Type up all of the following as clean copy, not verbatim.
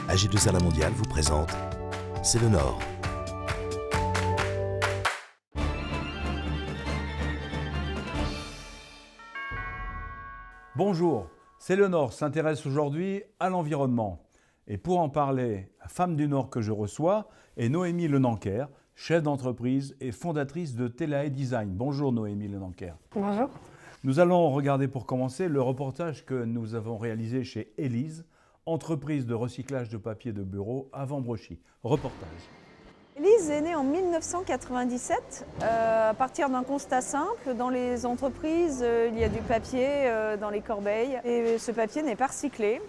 AG2R La Mondiale vous présente C'est le Nord. Bonjour, C'est le Nord s'intéresse aujourd'hui à l'environnement. Et pour en parler, la femme du Nord que je reçois est Noémie Lenanker, chef d'entreprise et fondatrice de Telae Design. Bonjour Noémie Lenanker. Bonjour. Nous allons regarder pour commencer le reportage que nous avons réalisé chez Élise, entreprise de recyclage de papier de bureau à Vambrochy. Reportage. Élise est née en 1997 à partir d'un constat simple. Dans les entreprises, il y a du papier dans les corbeilles et ce papier n'est pas recyclé.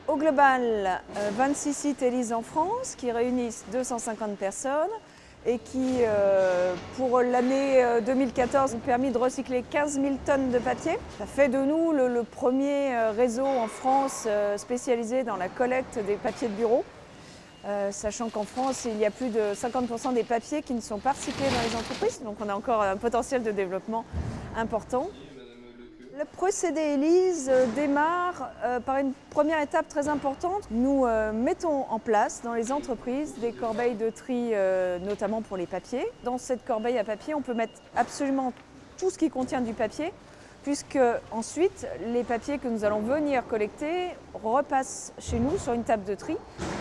Au global, 26 sites Élise en France qui réunissent 250 personnes et qui, pour l'année 2014, ont permis de recycler 15 000 tonnes de papier. Ça fait de nous le premier réseau en France spécialisé dans la collecte des papiers de bureau. Sachant qu'en France, il y a plus de 50% des papiers qui ne sont pas recyclés dans les entreprises, donc on a encore un potentiel de développement important. Le procédé Élise démarre par une première étape très importante. Nous mettons en place dans les entreprises des corbeilles de tri, notamment pour les papiers. Dans cette corbeille à papier, on peut mettre absolument tout ce qui contient du papier, puisque ensuite les papiers que nous allons venir collecter repassent chez nous sur une table de tri,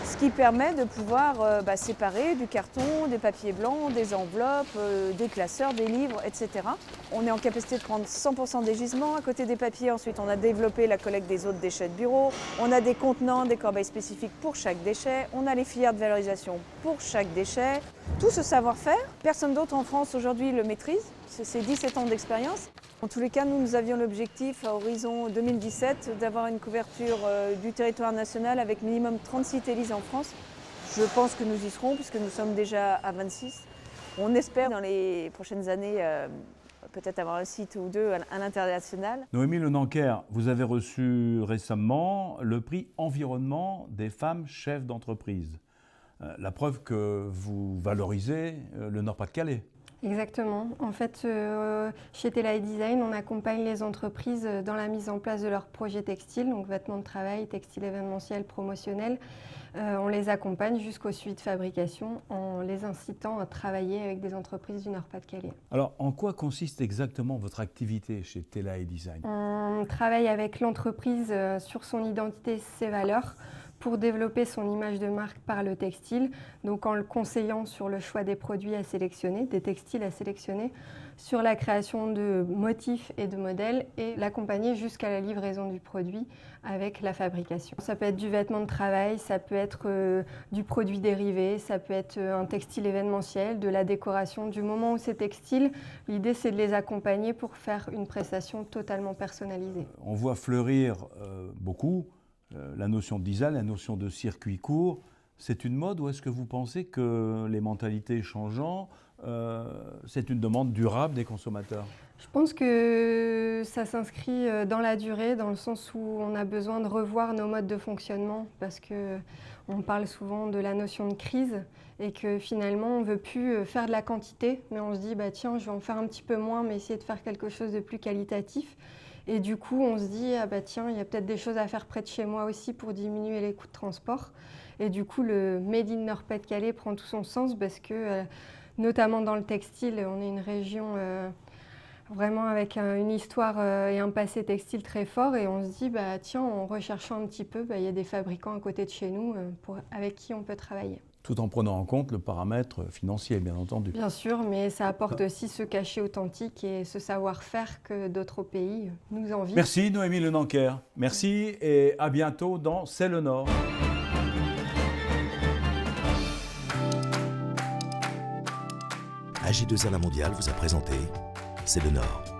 ce qui permet de pouvoir séparer du carton, des papiers blancs, des enveloppes, des classeurs, des livres, etc. On est en capacité de prendre 100% des gisements à côté des papiers. Ensuite, on a développé la collecte des autres déchets de bureau. On a des contenants, des corbeilles spécifiques pour chaque déchet. On a les filières de valorisation pour chaque déchet. Tout ce savoir-faire, personne d'autre en France aujourd'hui le maîtrise. C'est 17 ans d'expérience. En tous les cas, nous avions l'objectif à horizon 2017 d'avoir une couverture du territoire national avec minimum 30 sites Élise en France. Je pense que nous y serons puisque nous sommes déjà à 26. On espère dans les prochaines années peut-être avoir un site ou deux à l'international. Noémie Lenanker, vous avez reçu récemment le prix Environnement des femmes chefs d'entreprise. La preuve que vous valorisez le Nord-Pas-de-Calais. Exactement. En fait, chez Telae Design, on accompagne les entreprises dans la mise en place de leurs projets textiles, donc vêtements de travail, textiles événementiels, promotionnels. On les accompagne jusqu'au suivi de fabrication en les incitant à travailler avec des entreprises du Nord-Pas-de-Calais. Alors, en quoi consiste exactement votre activité chez Telae Design ? On travaille avec l'entreprise sur son identité, ses valeurs, pour développer son image de marque par le textile, donc en le conseillant sur le choix des produits à sélectionner, des textiles à sélectionner, sur la création de motifs et de modèles et l'accompagner jusqu'à la livraison du produit avec la fabrication. Ça peut être du vêtement de travail, ça peut être du produit dérivé, ça peut être un textile événementiel, de la décoration. Du moment où c'est textile, l'idée c'est de les accompagner pour faire une prestation totalement personnalisée. On voit fleurir beaucoup la notion de design, la notion de circuit court. C'est une mode ou est-ce que vous pensez que les mentalités changeant, c'est une demande durable des consommateurs ? Je pense que ça s'inscrit dans la durée, dans le sens où on a besoin de revoir nos modes de fonctionnement parce qu'on parle souvent de la notion de crise et que finalement on ne veut plus faire de la quantité, mais on se dit tiens, je vais en faire un petit peu moins mais essayer de faire quelque chose de plus qualitatif. Et du coup, on se dit, tiens, il y a peut-être des choses à faire près de chez moi aussi pour diminuer les coûts de transport. Et du coup, le Made in Nord-Pas-de-Calais prend tout son sens parce que, notamment dans le textile, on est une région vraiment avec une histoire et un passé textile très fort. Et on se dit, tiens, en recherchant un petit peu, il y a des fabricants à côté de chez nous avec qui on peut travailler. Tout en prenant en compte le paramètre financier, bien entendu. Bien sûr, mais ça apporte aussi ce cachet authentique et ce savoir-faire que d'autres pays nous envient. Merci Noémie Lenanker. Merci et à bientôt dans C'est le Nord. AG2R La Mondiale vous a présenté C'est le Nord.